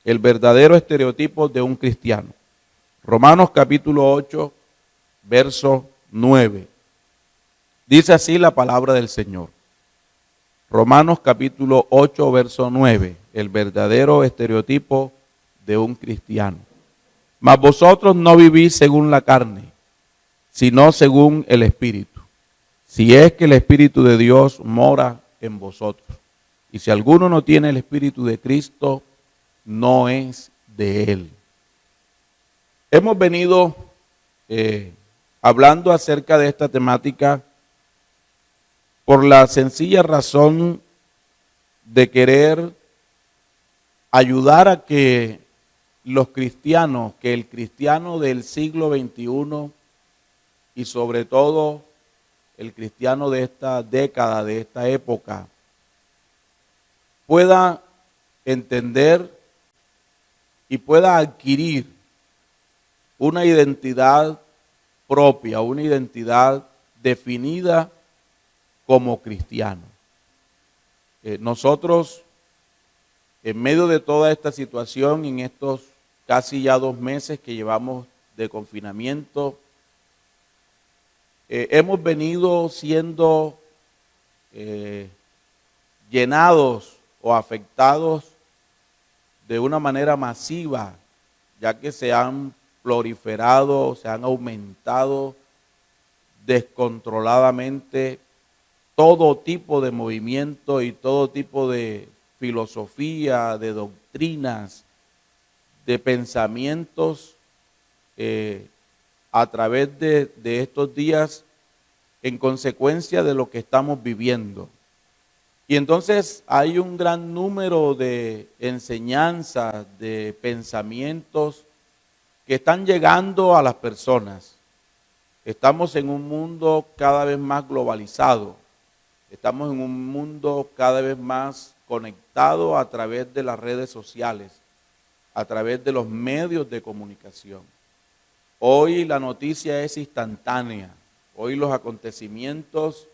el verdadero estereotipo de un cristiano. Romanos capítulo 8, verso 9. Dice así la palabra del Señor. Romanos capítulo 8, verso 9. El verdadero estereotipo de un cristiano. Mas vosotros no vivís según la carne, sino según el Espíritu. Si es que el Espíritu de Dios mora en vosotros. Y si alguno no tiene el Espíritu de Cristo, no es de él. Hemos venido hablando acerca de esta temática por la sencilla razón de querer ayudar a que los cristianos, que el cristiano del siglo XXI y sobre todo el cristiano de esta década, de esta época, pueda entender y pueda adquirir una identidad propia, una identidad definida como cristiano. Nosotros, en medio de toda esta situación, en estos casi ya 2 meses que llevamos de confinamiento, hemos venido siendo llenados o afectados de una manera masiva, ya que se han proliferado, se han aumentado descontroladamente todo tipo de movimiento y todo tipo de filosofía, de doctrinas, de pensamientos a través de estos días en consecuencia de lo que estamos viviendo. Y entonces hay un gran número de enseñanzas, de pensamientos que están llegando a las personas. Estamos en un mundo cada vez más globalizado. Estamos en un mundo cada vez más conectado a través de las redes sociales, a través de los medios de comunicación. Hoy la noticia es instantánea. Hoy los acontecimientos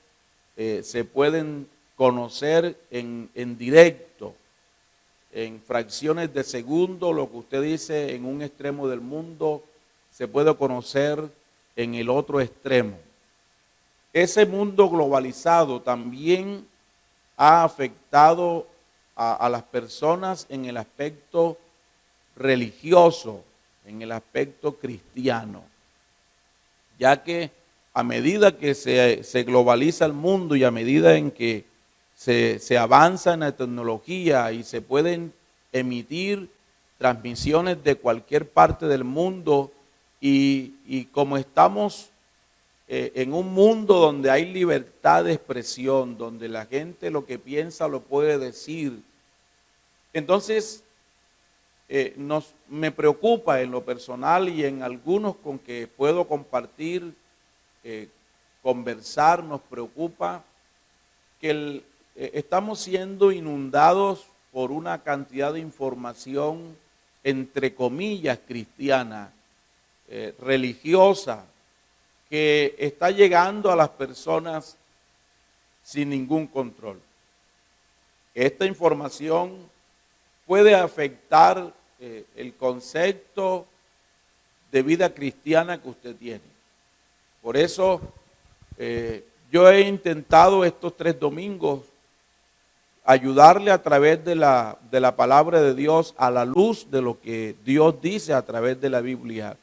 se pueden conocer en directo, en fracciones de segundo. Lo que usted dice en un extremo del mundo se puede conocer en el otro extremo. Ese mundo globalizado también ha afectado a las personas en el aspecto religioso, en el aspecto cristiano, ya que a medida que se globaliza el mundo y a medida en que se avanza en la tecnología y se pueden emitir transmisiones de cualquier parte del mundo y como estamos en un mundo donde hay libertad de expresión, donde la gente lo que piensa lo puede decir, entonces me preocupa en lo personal y en algunos con que puedo compartir, conversar, nos preocupa que estamos siendo inundados por una cantidad de información, entre comillas, cristiana, religiosa, que está llegando a las personas sin ningún control. Esta información puede afectar el concepto de vida cristiana que usted tiene. Por eso yo he intentado estos 3 domingos ayudarle a través de la palabra de Dios, a la luz de lo que Dios dice a través de la Biblia,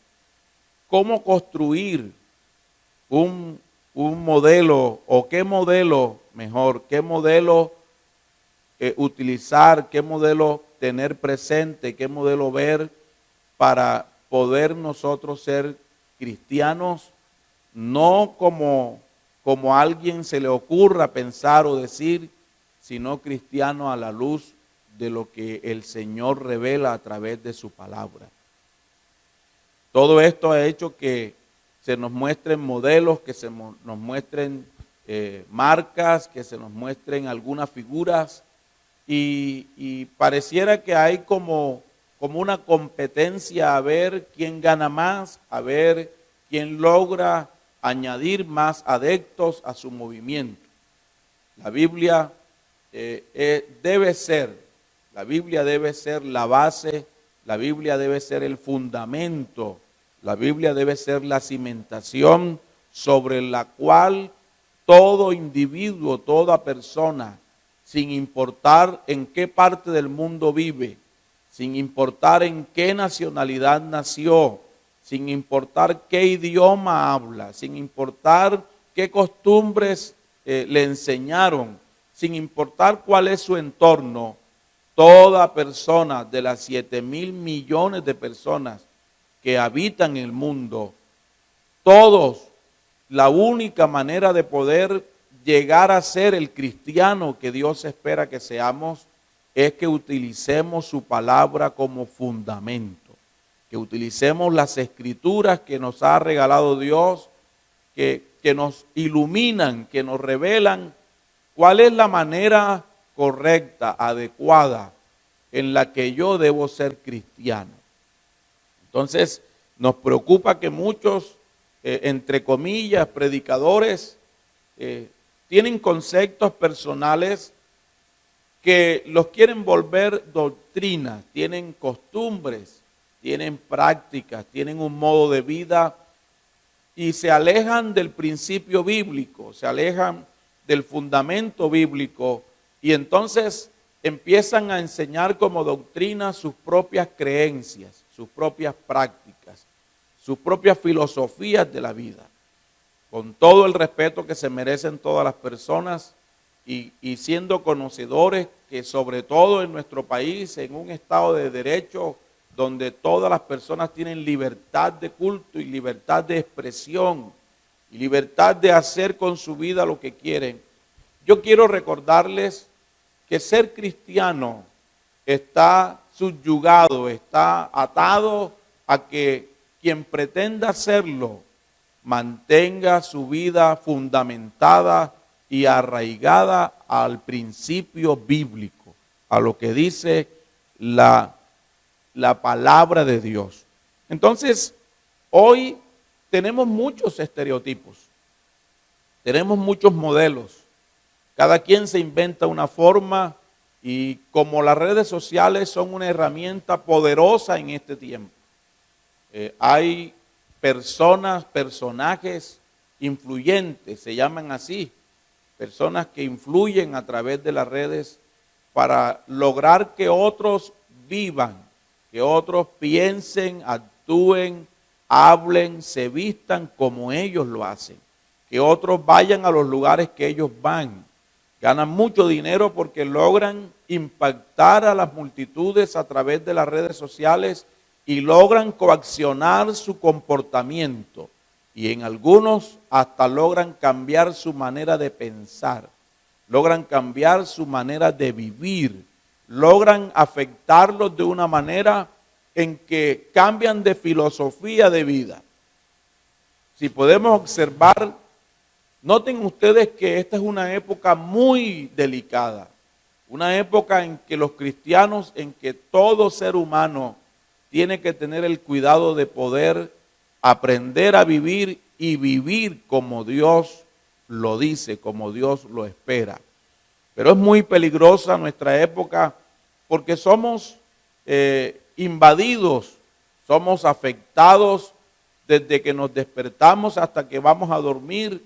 cómo construir un modelo, o qué modelo mejor, qué modelo utilizar, qué modelo tener presente, qué modelo ver para poder nosotros ser cristianos, no como a alguien se le ocurra pensar o decir, sino cristiano a la luz de lo que el Señor revela a través de su palabra. Todo esto ha hecho que se nos muestren modelos, que se nos muestren marcas, que se nos muestren algunas figuras y pareciera que hay como una competencia a ver quién gana más, a ver quién logra añadir más adeptos a su movimiento. La Biblia debe ser la base La Biblia debe ser el fundamento. La Biblia debe ser la cimentación sobre la cual todo individuo, toda persona, sin importar en qué parte del mundo vive, sin importar en qué nacionalidad nació, sin importar qué idioma habla, sin importar qué costumbres le enseñaron, sin importar cuál es su entorno, toda persona de las 7,000 millones de personas que habitan el mundo, todos, la única manera de poder llegar a ser el cristiano que Dios espera que seamos es que utilicemos su palabra como fundamento, que utilicemos las escrituras que nos ha regalado Dios, que nos iluminan, que nos revelan cuál es la manera correcta, adecuada, en la que yo debo ser cristiano. Entonces, nos preocupa que muchos, entre comillas, predicadores, tienen conceptos personales que los quieren volver doctrinas, tienen costumbres, tienen prácticas, tienen un modo de vida y se alejan del principio bíblico, se alejan del fundamento bíblico y entonces empiezan a enseñar como doctrina sus propias creencias, sus propias prácticas, sus propias filosofías de la vida. Con todo el respeto que se merecen todas las personas y siendo conocedores que sobre todo en nuestro país, en un estado de derecho, donde todas las personas tienen libertad de culto y libertad de expresión y libertad de hacer con su vida lo que quieren, yo quiero recordarles que ser cristiano está subyugado, está atado a que quien pretenda hacerlo mantenga su vida fundamentada y arraigada al principio bíblico, a lo que dice la palabra de Dios. Entonces, hoy tenemos muchos estereotipos, tenemos muchos modelos, cada quien se inventa una forma y como las redes sociales son una herramienta poderosa en este tiempo, hay personas, personajes influyentes, se llaman así, personas que influyen a través de las redes para lograr que otros vivan, que otros piensen, actúen, hablen, se vistan como ellos lo hacen, que otros vayan a los lugares que ellos van. Ganan mucho dinero porque logran impactar a las multitudes a través de las redes sociales y logran coaccionar su comportamiento. Y en algunos hasta logran cambiar su manera de pensar, logran cambiar su manera de vivir, logran afectarlos de una manera en que cambian de filosofía de vida. Si podemos observar, noten ustedes que esta es una época muy delicada, una época en que los cristianos, en que todo ser humano tiene que tener el cuidado de poder aprender a vivir y vivir como Dios lo dice, como Dios lo espera. Pero es muy peligrosa nuestra época porque somos invadidos, somos afectados desde que nos despertamos hasta que vamos a dormir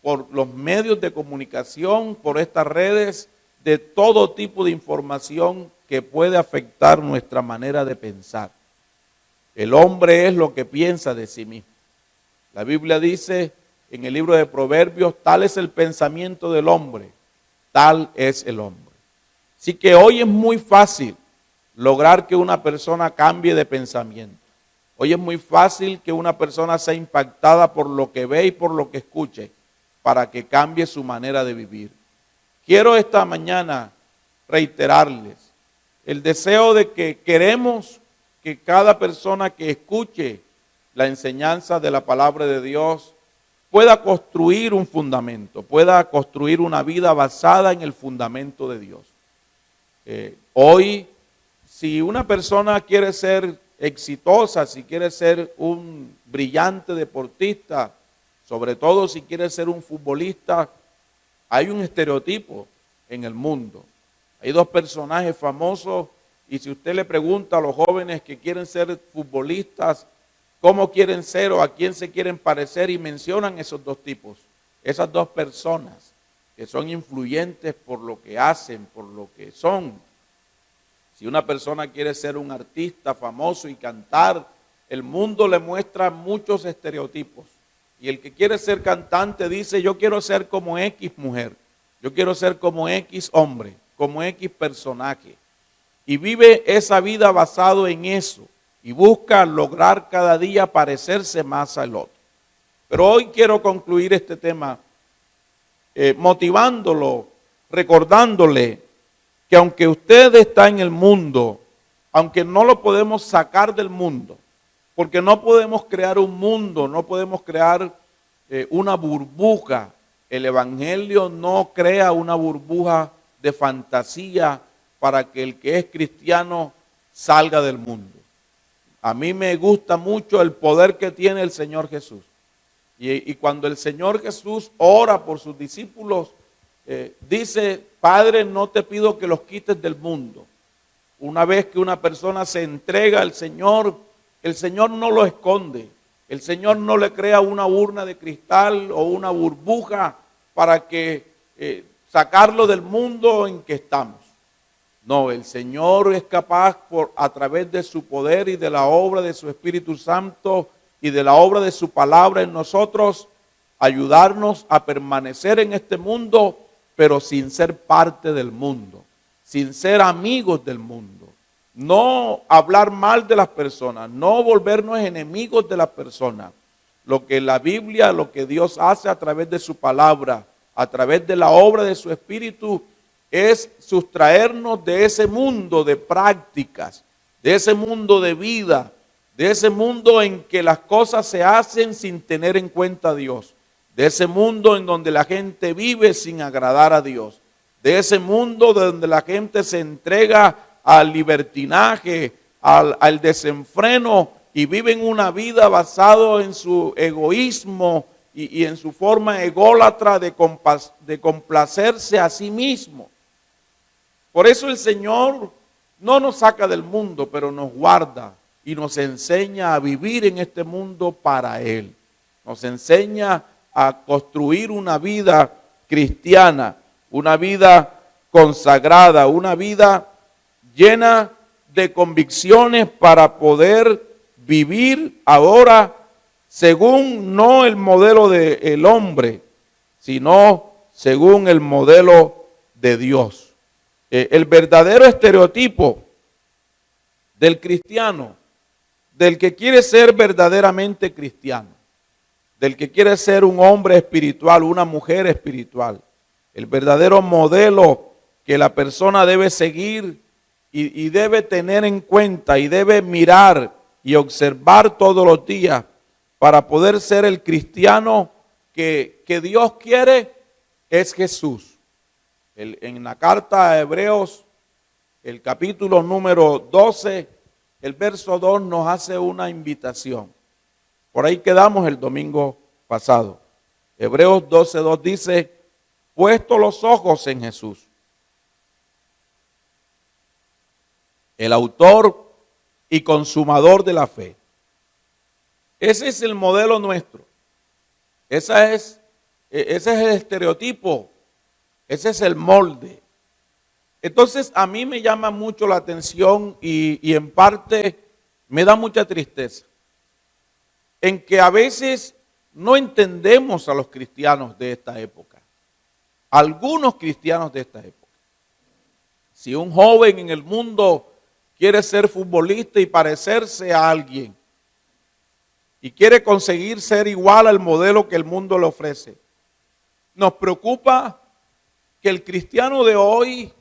por los medios de comunicación, por estas redes, de todo tipo de información que puede afectar nuestra manera de pensar. El hombre es lo que piensa de sí mismo. La Biblia dice en el libro de Proverbios, tal es el pensamiento del hombre, tal es el hombre. Así que hoy es muy fácil lograr que una persona cambie de pensamiento. Hoy es muy fácil que una persona sea impactada por lo que ve y por lo que escuche para que cambie su manera de vivir. Quiero esta mañana reiterarles el deseo de que queremos que cada persona que escuche la enseñanza de la palabra de Dios pueda construir un fundamento, pueda construir una vida basada en el fundamento de Dios. Hoy, si una persona quiere ser exitosa, si quiere ser un brillante deportista, sobre todo si quiere ser un futbolista, hay un estereotipo en el mundo. Hay dos personajes famosos Y si usted le pregunta a los jóvenes que quieren ser futbolistas, cómo quieren ser o a quién se quieren parecer, y mencionan esos dos tipos, esas dos personas que son influyentes por lo que hacen, por lo que son. Si una persona quiere ser un artista famoso y cantar, el mundo le muestra muchos estereotipos. Y el que quiere ser cantante dice, yo quiero ser como X mujer, yo quiero ser como X hombre, como X personaje. Y vive esa vida basado en eso y busca lograr cada día parecerse más al otro. Pero hoy quiero concluir este tema motivándolo, recordándole que aunque usted está en el mundo, aunque no lo podemos sacar del mundo, porque no podemos crear un mundo, no podemos crear una burbuja. El Evangelio no crea una burbuja de fantasía para que el que es cristiano salga del mundo. A mí me gusta mucho el poder que tiene el Señor Jesús. Y cuando el Señor Jesús ora por sus discípulos, dice, Padre, no te pido que los quites del mundo. Una vez que una persona se entrega al Señor, el Señor no lo esconde. El Señor no le crea una urna de cristal o una burbuja para que sacarlo del mundo en que estamos. No, el Señor es capaz a través de su poder y de la obra de su Espíritu Santo y de la obra de su palabra en nosotros, ayudarnos a permanecer en este mundo, pero sin ser parte del mundo, sin ser amigos del mundo. No hablar mal de las personas, no volvernos enemigos de las personas. Lo que la Biblia, lo que Dios hace a través de su palabra, a través de la obra de su Espíritu, es sustraernos de ese mundo de prácticas, de ese mundo de vida, de ese mundo en que las cosas se hacen sin tener en cuenta a Dios, de ese mundo en donde la gente vive sin agradar a Dios, de ese mundo donde la gente se entrega al libertinaje, al desenfreno y viven una vida basada en su egoísmo y en su forma ególatra de complacerse a sí mismo. Por eso el Señor no nos saca del mundo, pero nos guarda y nos enseña a vivir en este mundo para Él. Nos enseña a construir una vida cristiana, una vida consagrada, una vida llena de convicciones para poder vivir ahora según no el modelo del hombre, sino según el modelo de Dios. El verdadero estereotipo del cristiano, del que quiere ser verdaderamente cristiano, del que quiere ser un hombre espiritual, una mujer espiritual, el verdadero modelo que la persona debe seguir y debe tener en cuenta y debe mirar y observar todos los días para poder ser el cristiano que Dios quiere, es Jesús. En la carta a Hebreos, el capítulo número 12, el verso 2 nos hace una invitación. Por ahí quedamos el domingo pasado. Hebreos 12:2 dice, puesto los ojos en Jesús, el autor y consumador de la fe. Ese es el modelo nuestro. Ese es el estereotipo. Ese es el molde. Entonces a mí me llama mucho la atención y en parte me da mucha tristeza en que a veces no entendemos a los cristianos de esta época. Algunos cristianos de esta época. Si un joven en el mundo quiere ser futbolista y parecerse a alguien y quiere conseguir ser igual al modelo que el mundo le ofrece, nos preocupa que el cristiano de hoy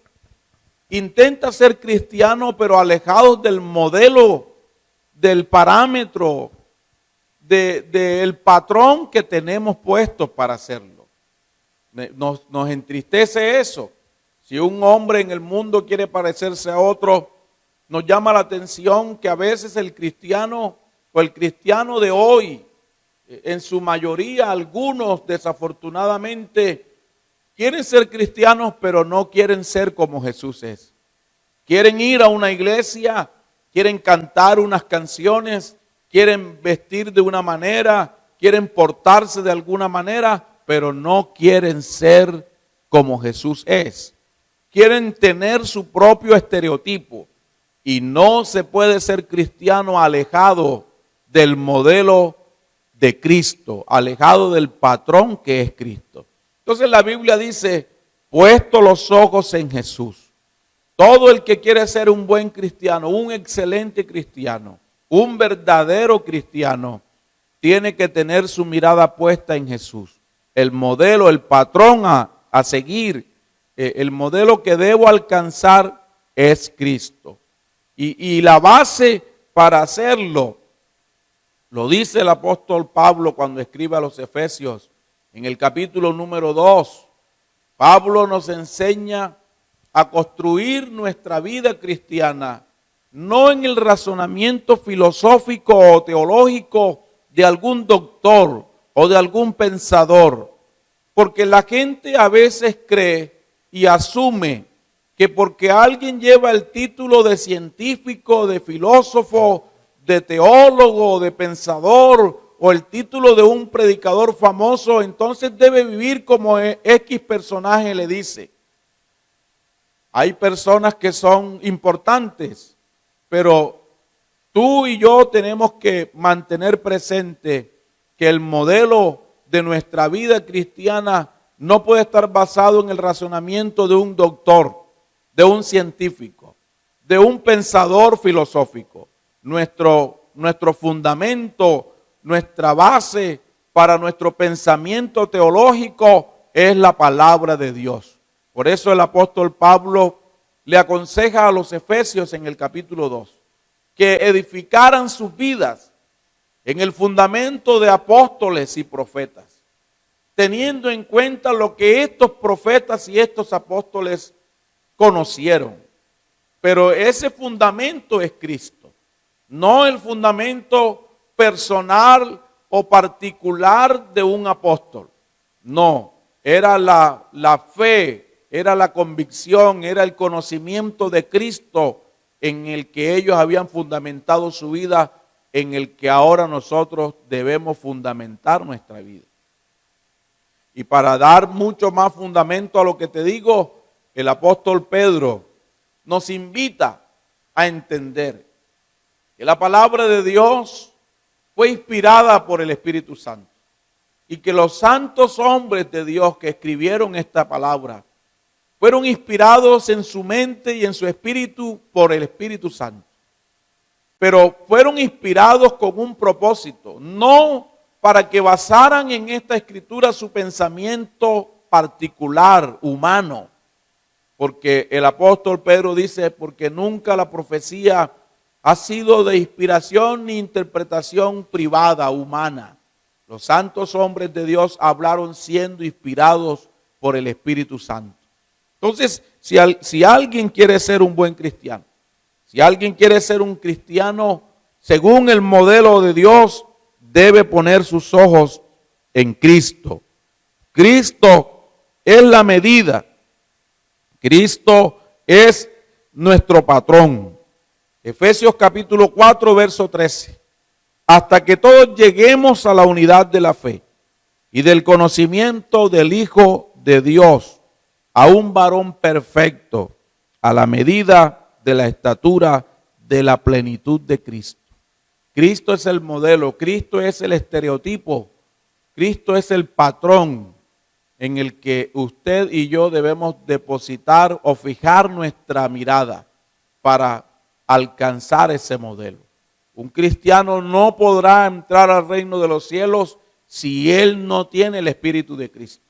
intenta ser cristiano, pero alejados del modelo, del parámetro, del patrón que tenemos puesto para hacerlo. Nos entristece eso. Si un hombre en el mundo quiere parecerse a otro, nos llama la atención que a veces el cristiano o el cristiano de hoy, en su mayoría, algunos desafortunadamente, quieren ser cristianos, pero no quieren ser como Jesús es. Quieren ir a una iglesia, quieren cantar unas canciones, quieren vestir de una manera, quieren portarse de alguna manera, pero no quieren ser como Jesús es. Quieren tener su propio estereotipo y no se puede ser cristiano alejado del modelo de Cristo, alejado del patrón que es Cristo. Entonces la Biblia dice, puesto los ojos en Jesús. Todo el que quiere ser un buen cristiano, un excelente cristiano, un verdadero cristiano, tiene que tener su mirada puesta en Jesús. El modelo, el patrón a seguir, el modelo que debo alcanzar es Cristo. Y la base para hacerlo, lo dice el apóstol Pablo cuando escribe a los Efesios, en el capítulo número 2. Pablo nos enseña a construir nuestra vida cristiana, no en el razonamiento filosófico o teológico de algún doctor o de algún pensador, porque la gente a veces cree y asume que porque alguien lleva el título de científico, de filósofo, de teólogo, de pensador o el título de un predicador famoso, entonces debe vivir como X personaje le dice. Hay personas que son importantes, pero tú y yo tenemos que mantener presente que el modelo de nuestra vida cristiana no puede estar basado en el razonamiento de un doctor, de un científico, de un pensador filosófico. Nuestro fundamento, nuestra base para nuestro pensamiento teológico es la palabra de Dios. Por eso el apóstol Pablo le aconseja a los efesios en el capítulo 2 que edificaran sus vidas en el fundamento de apóstoles y profetas, teniendo en cuenta lo que estos profetas y estos apóstoles conocieron. Pero ese fundamento es Cristo, no el fundamento personal o particular de un apóstol. No, era la fe, era la convicción, era el conocimiento de Cristo en el que ellos habían fundamentado su vida, en el que ahora nosotros debemos fundamentar nuestra vida. Y para dar mucho más fundamento a lo que te digo, el apóstol Pedro nos invita a entender que la palabra de Dios fue inspirada por el Espíritu Santo y que los santos hombres de Dios que escribieron esta palabra fueron inspirados en su mente y en su espíritu por el Espíritu Santo. Pero fueron inspirados con un propósito, no para que basaran en esta escritura su pensamiento particular, humano. Porque el apóstol Pedro dice, porque nunca la profecía ha sido de inspiración ni interpretación privada, humana. Los santos hombres de Dios hablaron siendo inspirados por el Espíritu Santo. Entonces, si alguien quiere ser un buen cristiano, si alguien quiere ser un cristiano según el modelo de Dios, debe poner sus ojos en Cristo. Cristo es la medida. Cristo es nuestro patrón. Efesios capítulo 4, verso 13. Hasta que todos lleguemos a la unidad de la fe y del conocimiento del Hijo de Dios, a un varón perfecto, a la medida de la estatura de la plenitud de Cristo. Cristo es el modelo, Cristo es el estereotipo, Cristo es el patrón en el que usted y yo debemos depositar o fijar nuestra mirada para alcanzar ese modelo. Un cristiano no podrá entrar al reino de los cielos si él no tiene el Espíritu de Cristo.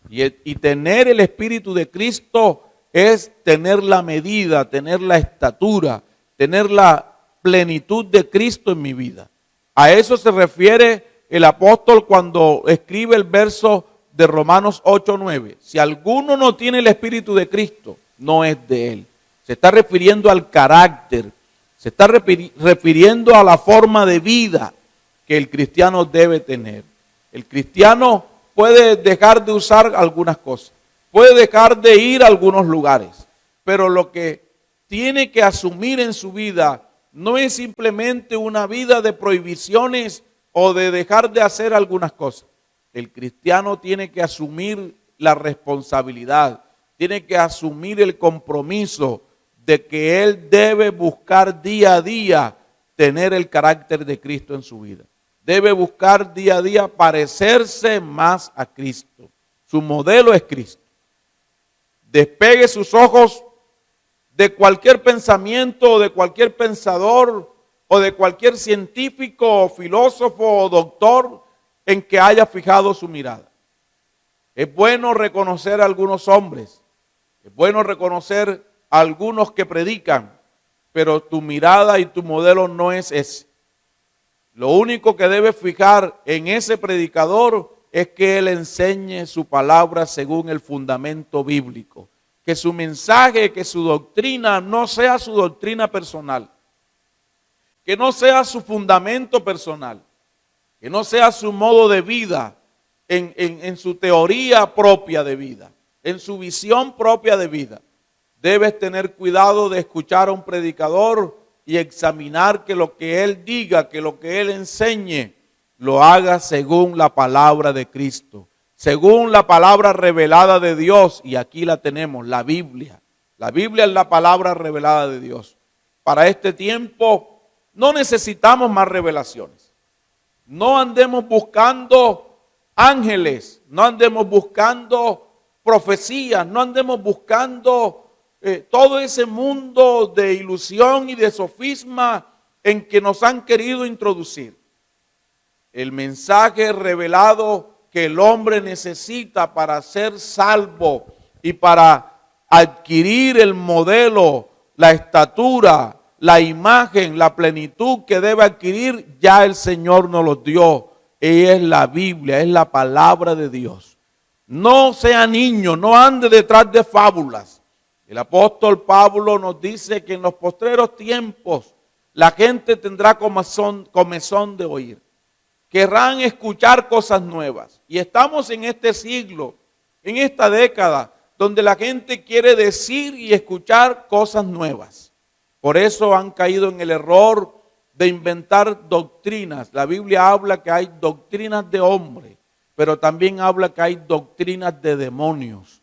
Y tener el Espíritu de Cristo es tener la medida, tener la estatura, tener la plenitud de Cristo en mi vida. A eso se refiere el apóstol cuando escribe el verso de Romanos 8:9. Si alguno no tiene el Espíritu de Cristo, no es de él. Se está refiriendo al carácter, se está refiriendo a la forma de vida que el cristiano debe tener. El cristiano puede dejar de usar algunas cosas, puede dejar de ir a algunos lugares, pero lo que tiene que asumir en su vida no es simplemente una vida de prohibiciones o de dejar de hacer algunas cosas. El cristiano tiene que asumir la responsabilidad, tiene que asumir el compromiso de que él debe buscar día a día tener el carácter de Cristo en su vida. Debe buscar día a día parecerse más a Cristo. Su modelo es Cristo. Despegue sus ojos de cualquier pensamiento o de cualquier pensador o de cualquier científico o filósofo o doctor en que haya fijado su mirada. Es bueno reconocer a algunos hombres, es bueno reconocer a algunos que predican, pero tu mirada y tu modelo no es ese. Lo único que debes fijar en ese predicador es que él enseñe su palabra según el fundamento bíblico. Que su mensaje, que su doctrina no sea su doctrina personal. Que no sea su fundamento personal. Que no sea su modo de vida en su teoría propia de vida. En su visión propia de vida. Debes tener cuidado de escuchar a un predicador y examinar que lo que él diga, que lo que él enseñe, lo haga según la palabra de Cristo, según la palabra revelada de Dios. Y aquí la tenemos, la Biblia. La Biblia es la palabra revelada de Dios. Para este tiempo no necesitamos más revelaciones. No andemos buscando ángeles, no andemos buscando profecías, no andemos buscando todo ese mundo de ilusión y de sofisma en que nos han querido introducir. El mensaje revelado que el hombre necesita para ser salvo y para adquirir el modelo, la estatura, la imagen, la plenitud que debe adquirir, ya el Señor nos los dio. Y es la Biblia, es la palabra de Dios. No sea niño, no ande detrás de fábulas. El apóstol Pablo nos dice que en los postreros tiempos la gente tendrá comezón de oír. Querrán escuchar cosas nuevas. Y estamos en este siglo, en esta década, donde la gente quiere decir y escuchar cosas nuevas. Por eso han caído en el error de inventar doctrinas. La Biblia habla que hay doctrinas de hombre, pero también habla que hay doctrinas de demonios.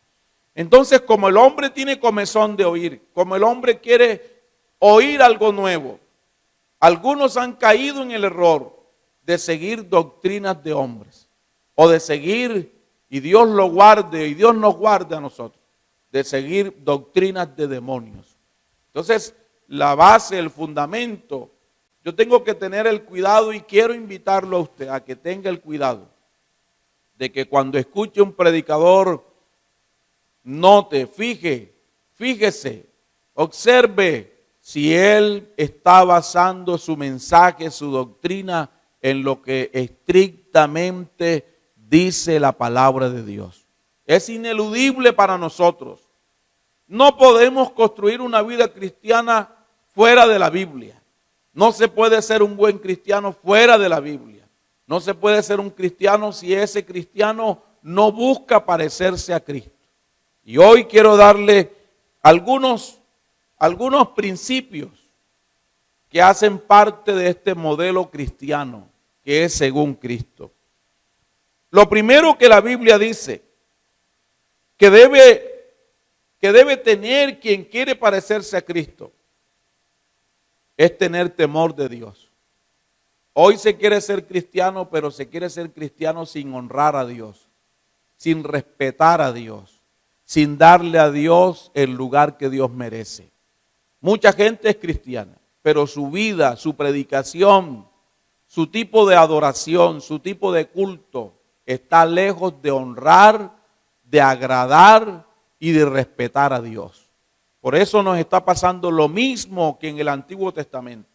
Entonces, como el hombre tiene comezón de oír, como el hombre quiere oír algo nuevo, algunos han caído en el error de seguir doctrinas de hombres, o de seguir, y Dios lo guarde, y Dios nos guarde a nosotros, de seguir doctrinas de demonios. Entonces, la base, el fundamento, yo tengo que tener el cuidado, y quiero invitarlo a usted a que tenga el cuidado de que cuando escuche un predicador, note, fíjese, observe si él está basando su mensaje, su doctrina en lo que estrictamente dice la palabra de Dios. Es ineludible para nosotros. No podemos construir una vida cristiana fuera de la Biblia. No se puede ser un buen cristiano fuera de la Biblia. No se puede ser un cristiano si ese cristiano no busca parecerse a Cristo. Y hoy quiero darle algunos principios que hacen parte de este modelo cristiano, que es según Cristo. Lo primero que la Biblia dice, que debe tener quien quiere parecerse a Cristo, es tener temor de Dios. Hoy se quiere ser cristiano, pero se quiere ser cristiano sin honrar a Dios, sin respetar a Dios, sin darle a Dios el lugar que Dios merece. Mucha gente es cristiana, pero su vida, su predicación, su tipo de adoración, su tipo de culto está lejos de honrar, de agradar y de respetar a Dios. Por eso nos está pasando lo mismo que en el Antiguo Testamento.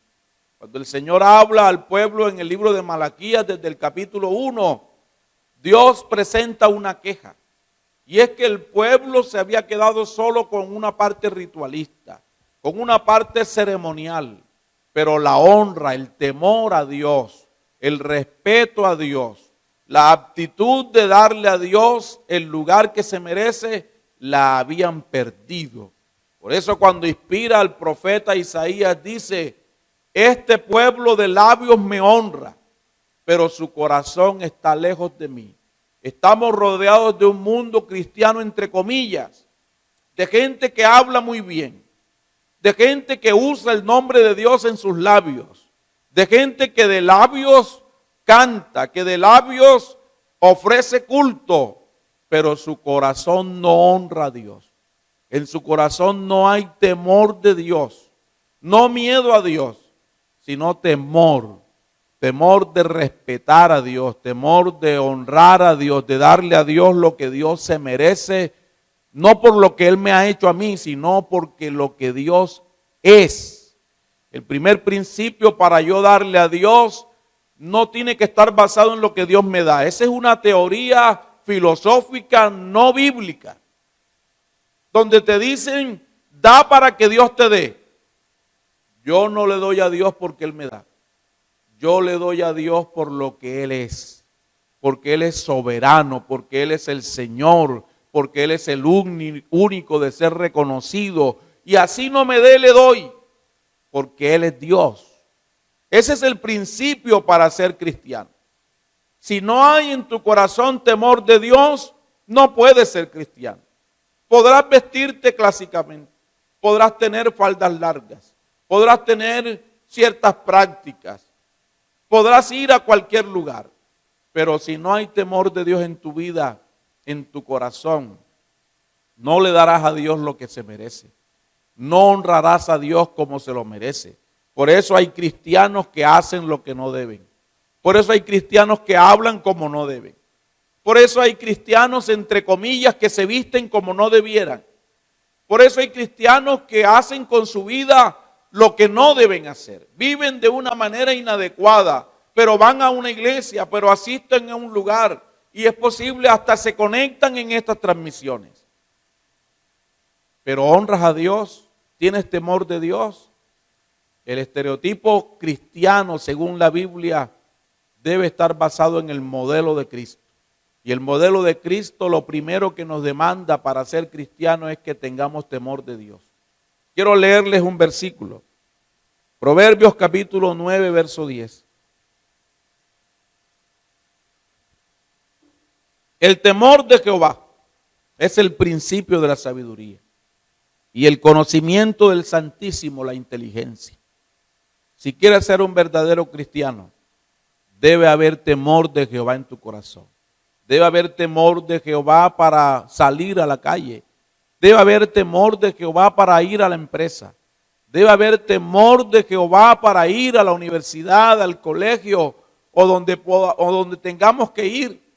Cuando el Señor habla al pueblo en el libro de Malaquías desde el capítulo 1, Dios presenta una queja. Y es que el pueblo se había quedado solo con una parte ritualista, con una parte ceremonial. Pero la honra, el temor a Dios, el respeto a Dios, la aptitud de darle a Dios el lugar que se merece, la habían perdido. Por eso cuando inspira al profeta Isaías dice, este pueblo de labios me honra, pero su corazón está lejos de mí. Estamos rodeados de un mundo cristiano entre comillas, de gente que habla muy bien, de gente que usa el nombre de Dios en sus labios, de gente que de labios canta, que de labios ofrece culto, pero su corazón no honra a Dios. En su corazón no hay temor de Dios, no miedo a Dios, sino temor. Temor de respetar a Dios, temor de honrar a Dios, de darle a Dios lo que Dios se merece, no por lo que Él me ha hecho a mí, sino porque lo que Dios es. El primer principio para yo darle a Dios no tiene que estar basado en lo que Dios me da. Esa es una teoría filosófica no bíblica, donde te dicen, da para que Dios te dé. Yo no le doy a Dios porque Él me da. Yo le doy a Dios por lo que Él es, porque Él es soberano, porque Él es el Señor, porque Él es el único de ser reconocido. Y así no me dé, le doy, porque Él es Dios. Ese es el principio para ser cristiano. Si no hay en tu corazón temor de Dios, no puedes ser cristiano. Podrás vestirte clásicamente, podrás tener faldas largas, podrás tener ciertas prácticas, podrás ir a cualquier lugar, pero si no hay temor de Dios en tu vida, en tu corazón, no le darás a Dios lo que se merece. No honrarás a Dios como se lo merece. Por eso hay cristianos que hacen lo que no deben. Por eso hay cristianos que hablan como no deben. Por eso hay cristianos, entre comillas, que se visten como no debieran. Por eso hay cristianos que hacen con su vida lo que no deben hacer. Viven de una manera inadecuada, pero van a una iglesia, pero asisten a un lugar y es posible hasta se conectan en estas transmisiones. Pero honras a Dios, tienes temor de Dios. El estereotipo cristiano, según la Biblia, debe estar basado en el modelo de Cristo. Y el modelo de Cristo, lo primero que nos demanda para ser cristianos es que tengamos temor de Dios. Quiero leerles un versículo. Proverbios capítulo 9, verso 10. El temor de Jehová es el principio de la sabiduría y el conocimiento del Santísimo la inteligencia. Si quieres ser un verdadero cristiano, debe haber temor de Jehová en tu corazón. Debe haber temor de Jehová para salir a la calle. Debe haber temor de Jehová para ir a la empresa. Debe haber temor de Jehová para ir a la universidad, al colegio o donde tengamos que ir.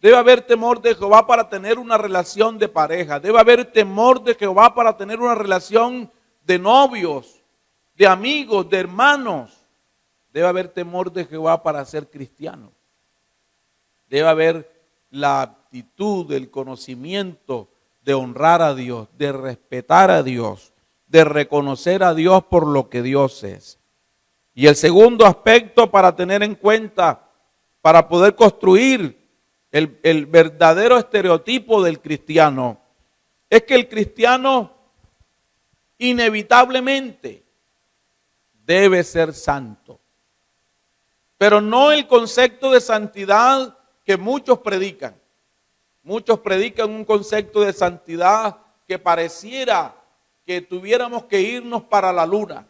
Debe haber temor de Jehová para tener una relación de pareja. Debe haber temor de Jehová para tener una relación de novios, de amigos, de hermanos. Debe haber temor de Jehová para ser cristiano. Debe haber la aptitud, el conocimiento de honrar a Dios, de respetar a Dios, de reconocer a Dios por lo que Dios es. Y el segundo aspecto para tener en cuenta, para poder construir el verdadero estereotipo del cristiano, es que el cristiano inevitablemente debe ser santo. Pero no el concepto de santidad que muchos predican. Muchos predican un concepto de santidad que pareciera que tuviéramos que irnos para la luna.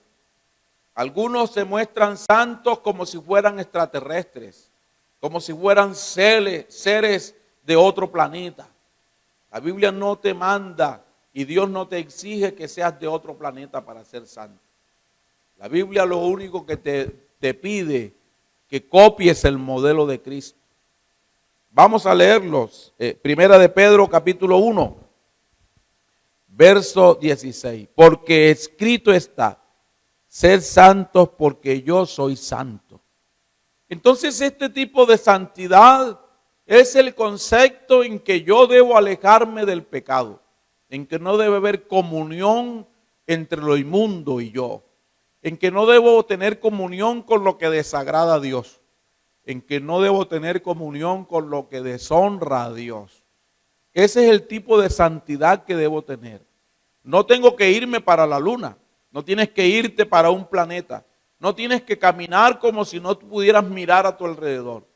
Algunos se muestran santos como si fueran extraterrestres, como si fueran seres de otro planeta. La Biblia no te manda y Dios no te exige que seas de otro planeta para ser santo. La Biblia lo único que te pide que copies el modelo de Cristo. Vamos a leerlos. Primera de Pedro capítulo 1, verso 16. Porque escrito está, sed santos porque yo soy santo. Entonces este tipo de santidad es el concepto en que yo debo alejarme del pecado, en que no debe haber comunión entre lo inmundo y yo, en que no debo tener comunión con lo que desagrada a Dios, en que no debo tener comunión con lo que deshonra a Dios. Ese es el tipo de santidad que debo tener. No tengo que irme para la luna, no tienes que irte para un planeta, no tienes que caminar como si no pudieras mirar a tu alrededor.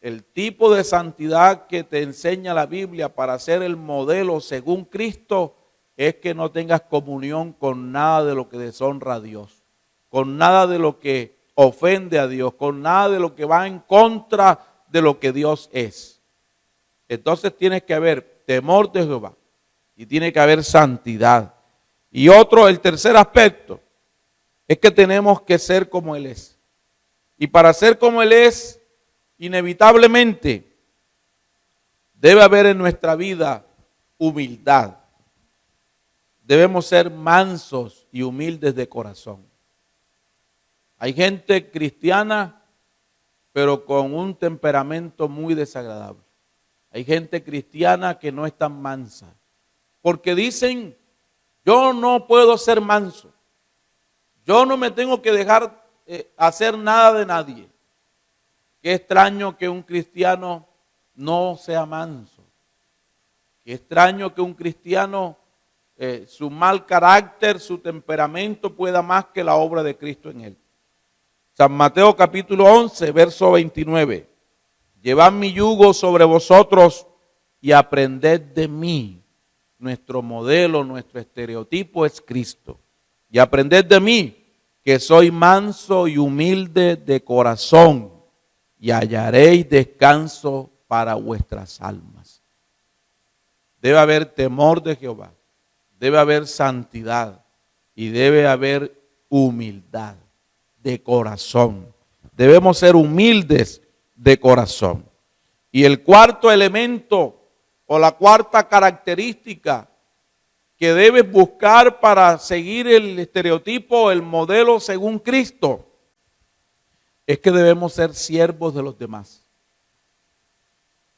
El tipo de santidad que te enseña la Biblia para ser el modelo según Cristo es que no tengas comunión con nada de lo que deshonra a Dios, con nada de lo que ofende a Dios, con nada de lo que va en contra de lo que Dios es. Entonces tiene que haber temor de Jehová y tiene que haber santidad. Y el tercer aspecto, es que tenemos que ser como Él es. Y para ser como Él es, inevitablemente debe haber en nuestra vida humildad. Debemos ser mansos y humildes de corazón. Hay gente cristiana, pero con un temperamento muy desagradable. Hay gente cristiana que no es tan mansa, porque dicen, yo no puedo ser manso. Yo no me tengo que dejar hacer nada de nadie. Qué extraño que un cristiano no sea manso. Qué extraño que un cristiano, su mal carácter, su temperamento pueda más que la obra de Cristo en él. San Mateo capítulo 11, verso 29. Llevad mi yugo sobre vosotros y aprended de mí. Nuestro modelo, nuestro estereotipo es Cristo. Y aprended de mí, que soy manso y humilde de corazón, y hallaréis descanso para vuestras almas. Debe haber temor de Jehová, debe haber santidad y debe haber humildad de corazón. Debemos ser humildes de corazón. Y el cuarto elemento o la cuarta característica que debes buscar para seguir el estereotipo, el modelo según Cristo, es que debemos ser siervos de los demás.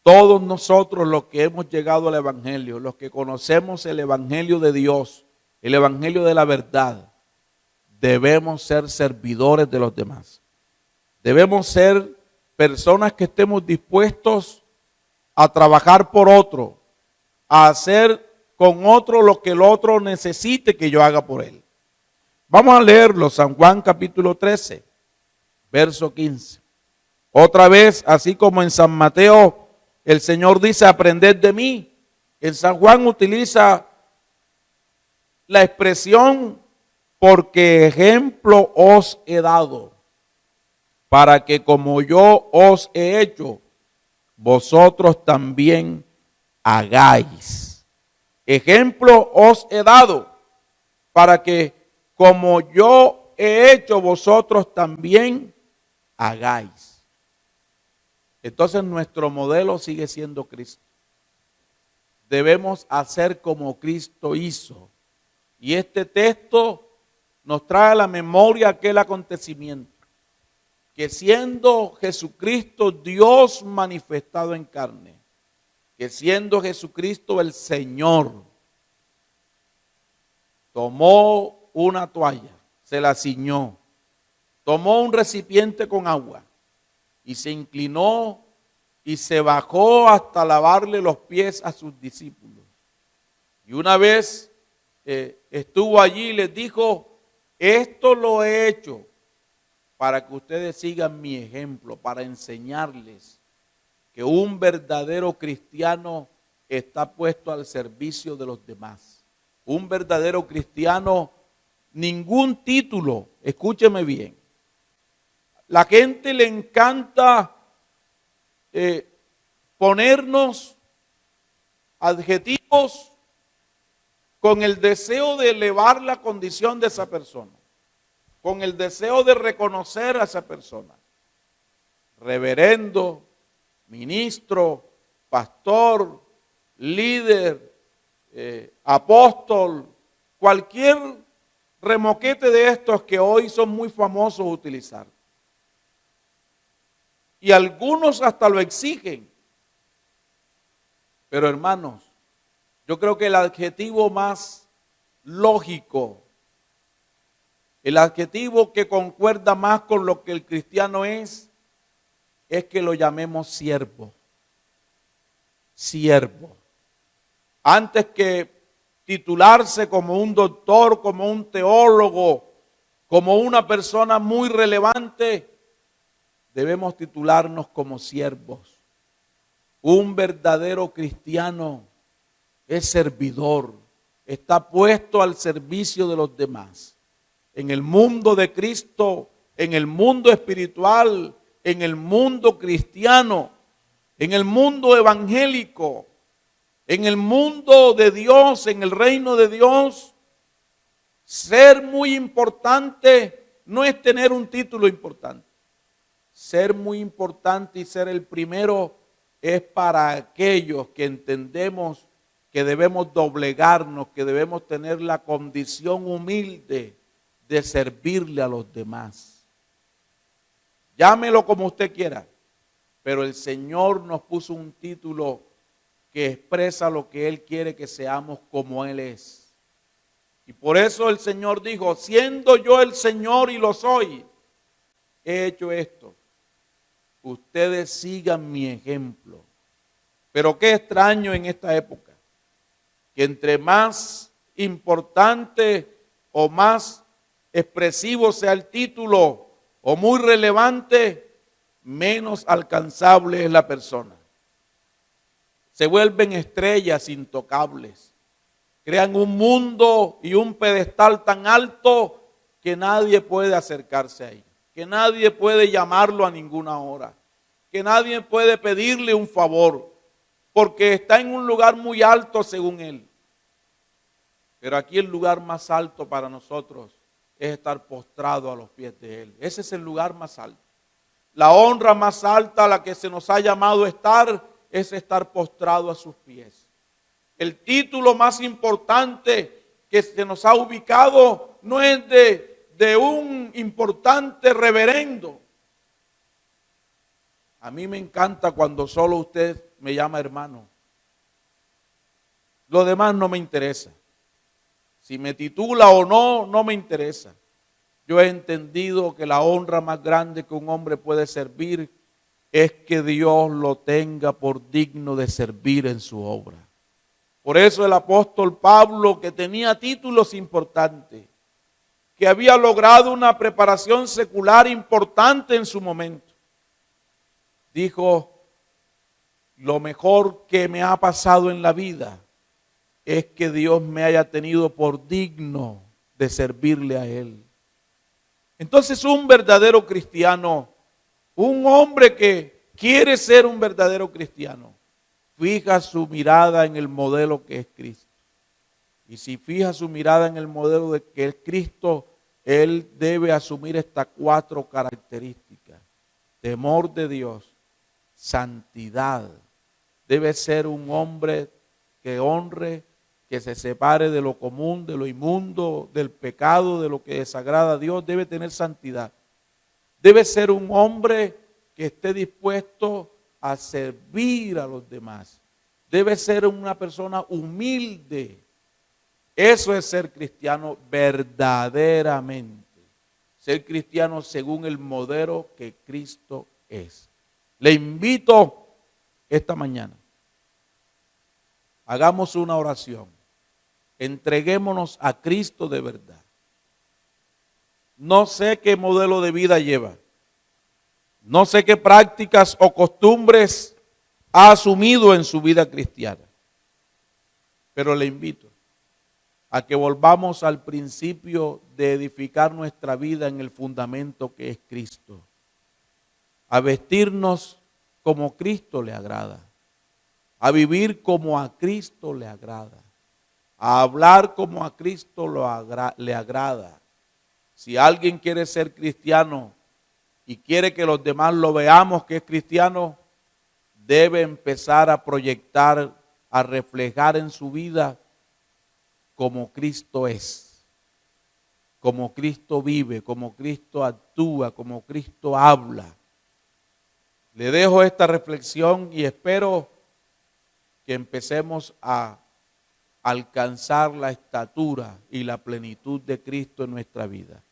Todos nosotros los que hemos llegado al Evangelio, los que conocemos el Evangelio de Dios, el Evangelio de la verdad, debemos ser servidores de los demás. Debemos ser personas que estemos dispuestos a trabajar por otro, a hacer con otro lo que el otro necesite que yo haga por él. Vamos a leerlo, San Juan capítulo 13, verso 15. Otra vez, así como en San Mateo, el Señor dice, aprended de mí. En San Juan utiliza la expresión, porque ejemplo os he dado, para que como yo os he hecho, vosotros también hagáis. Ejemplo os he dado, para que como yo he hecho, vosotros también hagáis. Entonces nuestro modelo sigue siendo Cristo. Debemos hacer como Cristo hizo. Y este texto nos trae a la memoria aquel acontecimiento, que siendo Jesucristo Dios manifestado en carne, que siendo Jesucristo el Señor, tomó una toalla, se la ciñó, tomó un recipiente con agua y se inclinó y se bajó hasta lavarle los pies a sus discípulos. Y una vez estuvo allí y les dijo, esto lo he hecho para que ustedes sigan mi ejemplo, para enseñarles que un verdadero cristiano está puesto al servicio de los demás. Un verdadero cristiano, ningún título, escúcheme bien. La gente le encanta ponernos adjetivos con el deseo de elevar la condición de esa persona, con el deseo de reconocer a esa persona. Reverendo, ministro, pastor, líder, apóstol, cualquier remoquete de estos que hoy son muy famosos utilizar. Y algunos hasta lo exigen. Pero hermanos, yo creo que el adjetivo más lógico, el adjetivo que concuerda más con lo que el cristiano es que lo llamemos siervo. Siervo. Antes que titularse como un doctor, como un teólogo, como una persona muy relevante. Debemos titularnos como siervos. Un verdadero cristiano es servidor, está puesto al servicio de los demás. En el mundo de Cristo, en el mundo espiritual, en el mundo cristiano, en el mundo evangélico, en el mundo de Dios, en el reino de Dios, ser muy importante no es tener un título importante. Ser muy importante y ser el primero es para aquellos que entendemos que debemos doblegarnos, que debemos tener la condición humilde de servirle a los demás. Llámelo como usted quiera, pero el Señor nos puso un título que expresa lo que Él quiere que seamos como Él es. Y por eso el Señor dijo, siendo yo el Señor y lo soy, he hecho esto. Ustedes sigan mi ejemplo. Pero qué extraño en esta época, que entre más importante o más expresivo sea el título o muy relevante, menos alcanzable es la persona. Se vuelven estrellas intocables. Crean un mundo y un pedestal tan alto que nadie puede acercarse a ellos, que nadie puede llamarlo a ninguna hora, que nadie puede pedirle un favor, porque está en un lugar muy alto según él. Pero aquí el lugar más alto para nosotros es estar postrado a los pies de Él. Ese es el lugar más alto. La honra más alta a la que se nos ha llamado estar es estar postrado a sus pies. El título más importante que se nos ha ubicado no es de un importante reverendo. A mí me encanta cuando solo usted me llama hermano. Lo demás no me interesa. Si me titula o no, no me interesa. Yo he entendido que la honra más grande que un hombre puede servir es que Dios lo tenga por digno de servir en su obra. Por eso el apóstol Pablo, que tenía títulos importantes, que había logrado una preparación secular importante en su momento, dijo, lo mejor que me ha pasado en la vida es que Dios me haya tenido por digno de servirle a Él. Entonces un verdadero cristiano, un hombre que quiere ser un verdadero cristiano, fija su mirada en el modelo que es Cristo. Y si fija su mirada en el modelo de que es Cristo, él debe asumir estas 4 características. Temor de Dios, santidad. Debe ser un hombre que honre, que se separe de lo común, de lo inmundo, del pecado, de lo que desagrada a Dios. Debe tener santidad. Debe ser un hombre que esté dispuesto a servir a los demás. Debe ser una persona humilde. Eso es ser cristiano verdaderamente. Ser cristiano según el modelo que Cristo es. Le invito esta mañana. Hagamos una oración. Entreguémonos a Cristo de verdad. No sé qué modelo de vida lleva. No sé qué prácticas o costumbres ha asumido en su vida cristiana. Pero le invito a que volvamos al principio de edificar nuestra vida en el fundamento que es Cristo. A vestirnos como Cristo le agrada. A vivir como a Cristo le agrada. A hablar como a Cristo le agrada. Si alguien quiere ser cristiano y quiere que los demás lo veamos que es cristiano, debe empezar a proyectar, a reflejar en su vida como Cristo es, como Cristo vive, como Cristo actúa, como Cristo habla. Le dejo esta reflexión y espero que empecemos a alcanzar la estatura y la plenitud de Cristo en nuestra vida.